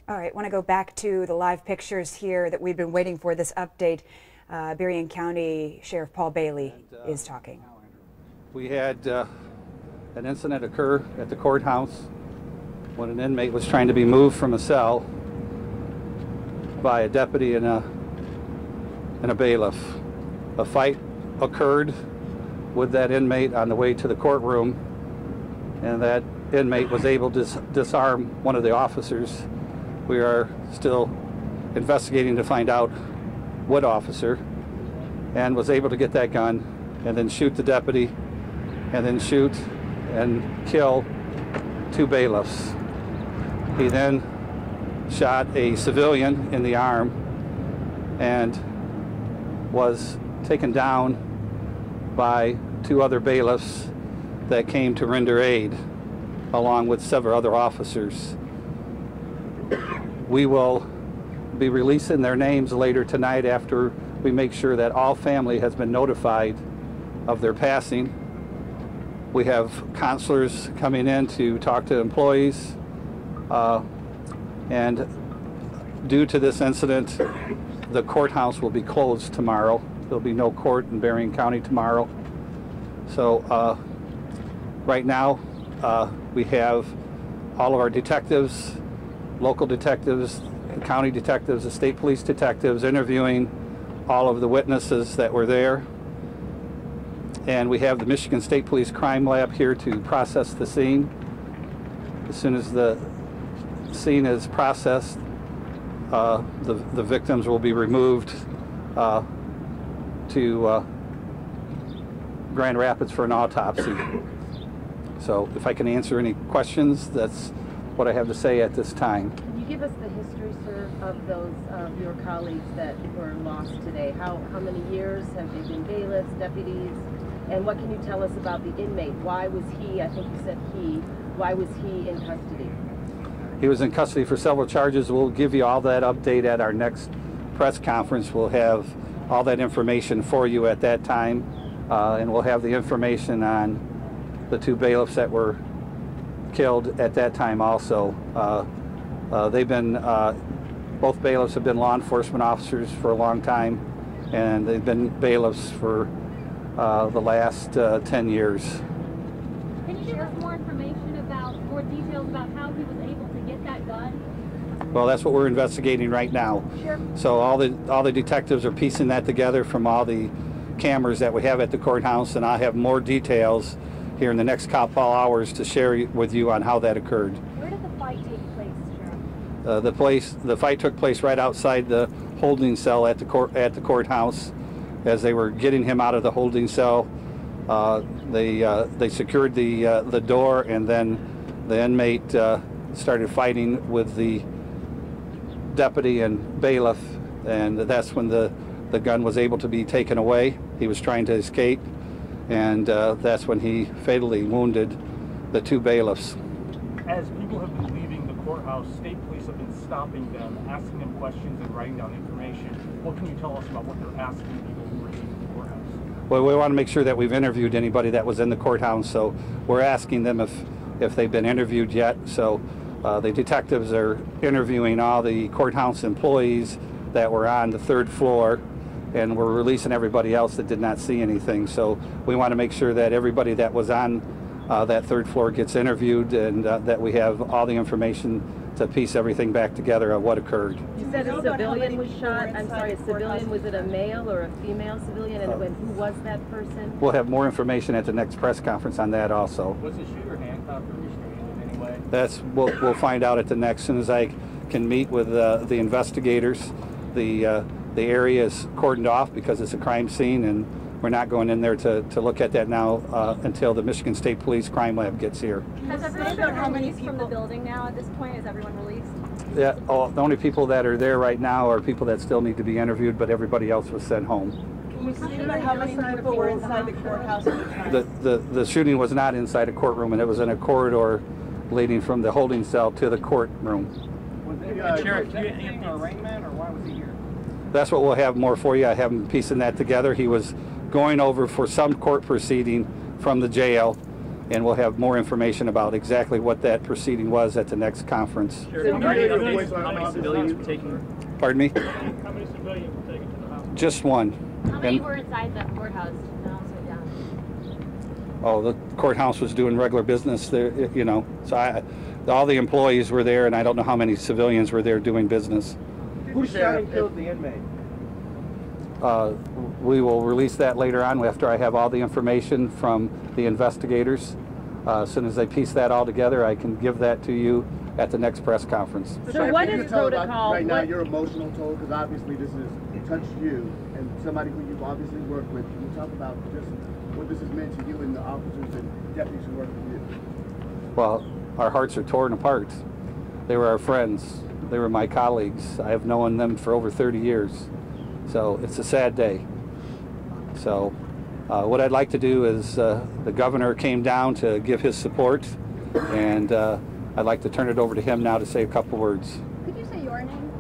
All right, I want to go back to the live pictures here that we've been waiting for, this update. Berrien County Sheriff Paul Bailey is talking. We had an incident occur at the courthouse when an inmate was trying to be moved from a cell by a deputy and a bailiff. A fight occurred with that inmate on the way to the courtroom, and that inmate was able to disarm one of the officers. We are still investigating to find out what officer, and was able to get that gun and then shoot the deputy and then shoot and kill 2 bailiffs. He then shot a civilian in the arm and was taken down by 2 other bailiffs that came to render aid, along with several other officers. We will be releasing their names later tonight after we make sure that all family has been notified of their passing. We have counselors coming in to talk to employees, and due to this incident, the courthouse will be closed tomorrow. There'll be no court in Berrien County tomorrow. So right now we have all of our detectives, local detectives, county detectives, the state police detectives interviewing all of the witnesses that were there. And we have the Michigan State Police Crime Lab here to process the scene. As soon as the scene is processed, the victims will be removed to Grand Rapids for an autopsy. So if I can answer any questions, that's what I have to say at this time. Can you give us the history, sir, of those of your colleagues that were lost today? How many years have they been bailiffs, deputies? And what can you tell us about the inmate? Why was he, I think you said he, why was he in custody? He was in custody for several charges. We'll give you all that update at our next press conference. We'll have all that information for you at that time, and we'll have the information on the 2 bailiffs that were killed at that time also. They've been, both bailiffs have been law enforcement officers for a long time, and they've been bailiffs for the last 10 years. Can you give us more information about, more details about how he was able to get that gun? Well, that's what we're investigating right now. Sure. So all the detectives are piecing that together from all the cameras that we have at the courthouse, and I'll have more details here in the next couple hours to share with you on how that occurred. Where did the fight take place, Sheriff? The fight took place right outside the holding cell at the courthouse. As they were getting him out of the holding cell, they secured the door, and then the inmate started fighting with the deputy and bailiff, and that's when the gun was able to be taken away. He was trying to escape, and that's when he fatally wounded the 2 bailiffs. As people have been leaving the courthouse, state police have been stopping them, asking them questions and writing down information. What can you tell us about what they're asking people who are leaving the courthouse? Well, we want to make sure that we've interviewed anybody that was in the courthouse, so we're asking them if they've been interviewed yet. So the detectives are interviewing all the courthouse employees that were on the 3rd floor, and we're releasing everybody else that did not see anything. So we want to make sure that everybody that was on that 3rd floor gets interviewed, and that we have all the information to piece everything back together of what occurred. You said a civilian was shot. I'm sorry, a civilian. Was it a male or a female civilian? And who was that person? We'll have more information at the next press conference on that also. Was the shooter handcuffed or restrained in any way? That's we'll find out at the next. As soon as I can meet with the investigators. The area is cordoned off because it's a crime scene, and we're not going in there to look at that now until the Michigan State Police Crime Lab gets here. Has everyone been released from the building now at this point? Is everyone released? Yeah, the only people that are there right now are people that still need to be interviewed, but everybody else was sent home. Can you see how many people were inside the courthouse at the time? The shooting was not inside a courtroom, and it was in a corridor leading from the holding cell to the courtroom. Sheriff, did you get any arraignment, or why was he here? That's what we'll have more for you. I have him piecing that together. He was going over for some court proceeding from the jail, and we'll have more information about exactly what that proceeding was at the next conference. How many civilians were taken? Pardon me? How many civilians were taken to the house? Just one. How many And- were inside the courthouse and also down? Oh, the courthouse was doing regular business there, you know. So all the employees were there, and I don't know how many civilians were there doing business. Who shot and killed the inmate? We will release that later on after I have all the information from the investigators. As soon as they piece that all together, I can give that to you at the next press conference. So what is protocol? Right now, What- your emotional toll, because obviously this has touched you and somebody who you've obviously worked with. Can you talk about just what this has meant to you and the officers and deputies who work with you? Well, our hearts are torn apart. They were our friends. They were my colleagues. I have known them for over 30 years. So it's a sad day. So what I'd like to do is the governor came down to give his support, and I'd like to turn it over to him now to say a couple words. Could you say your name?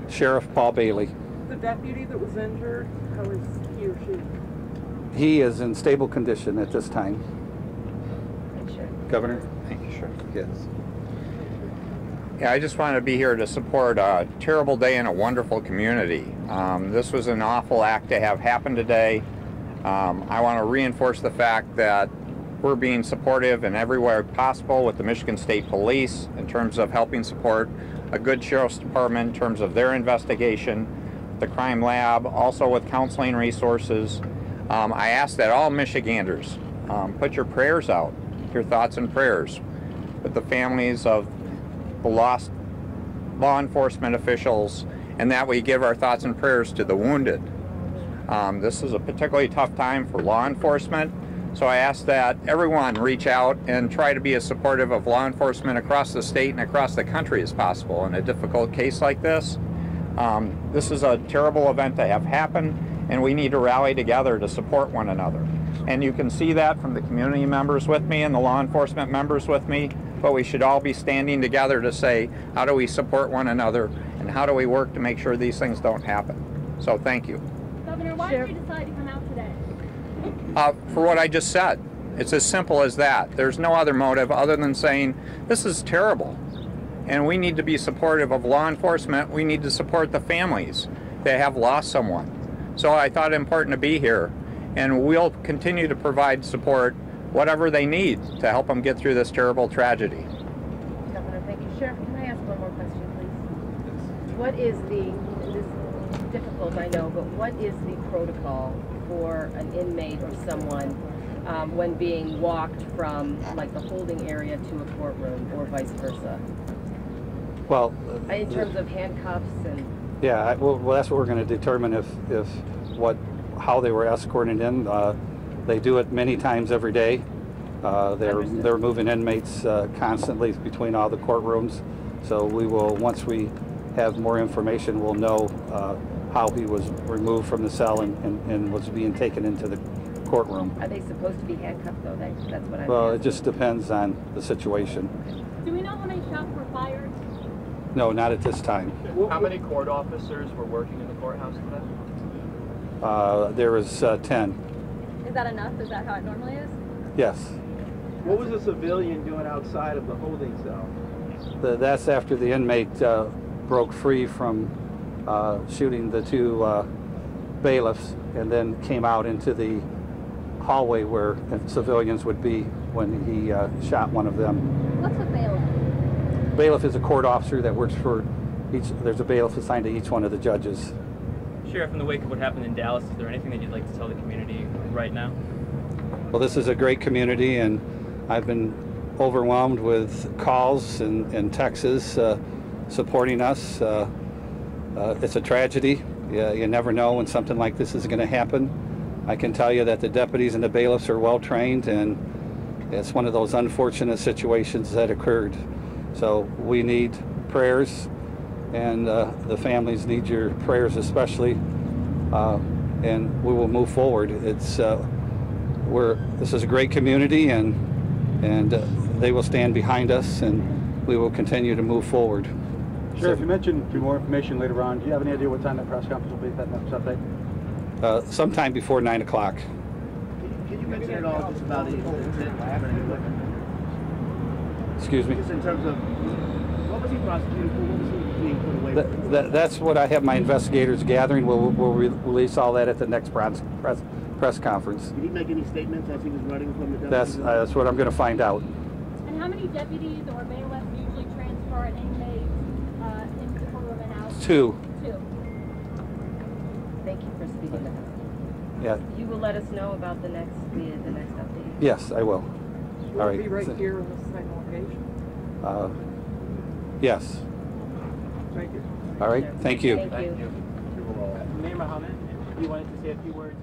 Sheriff Paul Bailey. The deputy that was injured, how is he or she? He is in stable condition at this time. Governor? Thank you, Sheriff. Yes. Yeah, I just wanted to be here to support a terrible day in a wonderful community. This was an awful act to have happen today. I want to reinforce the fact that we're being supportive in every way possible with the Michigan State Police in terms of helping support a good sheriff's department in terms of their investigation, the crime lab, also with counseling resources. I ask that all Michiganders put your prayers out, your thoughts and prayers with the families of the lost law enforcement officials, and that we give our thoughts and prayers to the wounded. This is a particularly tough time for law enforcement, so I ask that everyone reach out and try to be as supportive of law enforcement across the state and across the country as possible in a difficult case like this. This is a terrible event to have happen, and we need to rally together to support one another. And you can see that from the community members with me and the law enforcement members with me, but we should all be standing together to say, how do we support one another, and how do we work to make sure these things don't happen? So thank you. Governor, why did you decide to come out today? For what I just said. It's as simple as that. There's no other motive other than saying, this is terrible, and we need to be supportive of law enforcement. We need to support the families that have lost someone. So I thought it important to be here, and we'll continue to provide support, whatever they need, to help them get through this terrible tragedy. Governor, thank you. Sheriff, can I ask one more question, please? What is this is difficult, I know, but what is the protocol for an inmate or someone when being walked from, like, the holding area to a courtroom or vice versa? Well, In terms of handcuffs and... yeah, well, that's what we're going to determine how they were escorted in. They do it many times every day. They're moving inmates constantly between all the courtrooms. So we will, once we have more information, we'll know how he was removed from the cell and was being taken into the courtroom. Are they supposed to be handcuffed, though? That's what I'm Well, asking. it just depends on the situation. Do we know how many shots were fired? No, not at this time. How many court officers were working in the courthouse today? There was 10. Is that enough? Is that how it normally is? Yes. What was a civilian doing outside of the holding cell? That's after the inmate broke free from shooting the two bailiffs and then came out into the hallway where civilians would be when he shot one of them. What's a bailiff? Bailiff is a court officer that works for there's a bailiff assigned to each one of the judges. Sheriff, in the wake of what happened in Dallas, is there anything that you'd like to tell the community right now? Well, this is a great community, and I've been overwhelmed with calls and texts supporting us. It's a tragedy. You never know when something like this is going to happen. I can tell you that the deputies and the bailiffs are well trained, and it's one of those unfortunate situations that occurred. So we need prayers, and the families need your prayers especially, and we will move forward. This is a great community, and they will stand behind us, and we will continue to move forward. Sheriff, you mentioned more information later on. Do you have any idea what time that press conference will be, that next update? Sometime before 9 o'clock. Can Can you mention at all just about the incident? Excuse me? Just in terms of, what was he prosecuted for? What was he being put away for? That's what I have my investigators gathering. We'll release all that at the next press conference. Did he make any statements as he was running from the deputy? That's what I'm going to find out. And how many deputies or bailiffs usually transfer an inmate into the courtroom and out? Two. Thank you for speaking with us. Yeah. You will let us know about the next update. Yes, I will. All right. Will it be right here in the same location? Yes. Thank you. All right. Thank you. Thank you. Mayor Mohammed, you wanted to say a few words?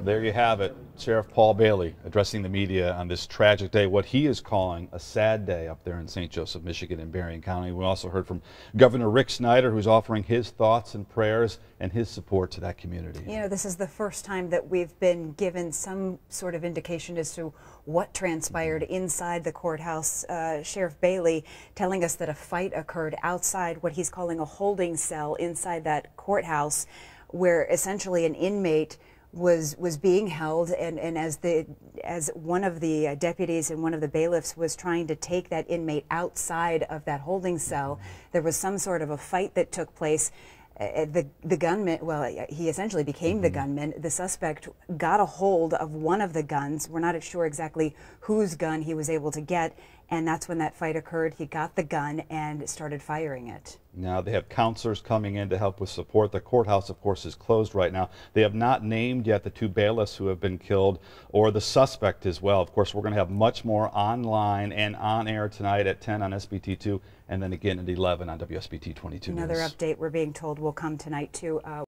There you have it. Sheriff Paul Bailey addressing the media on this tragic day, what he is calling a sad day up there in St. Joseph, Michigan in Berrien County. We also heard from Governor Rick Snyder, who's offering his thoughts and prayers and his support to that community. You know, this is the first time that we've been given some sort of indication as to what transpired inside the courthouse. Sheriff Bailey telling us that a fight occurred outside what he's calling a holding cell inside that courthouse, where essentially an inmate was being held, and as one of the deputies and one of the bailiffs was trying to take that inmate outside of that holding cell, there was some sort of a fight that took place. The gunman, well, he essentially became the gunman. The suspect got a hold of one of the guns. We're not sure exactly whose gun he was able to get, and that's when that fight occurred. He got the gun and started firing it. Now they have counselors coming in to help with support. The courthouse, of course, is closed right now. They have not named yet the two bailiffs who have been killed or the suspect as well. Of course, we're going to have much more online and on air tonight at 10 on SBT2 and then again at 11 on WSBT-22 Another update we're being told will come tonight too.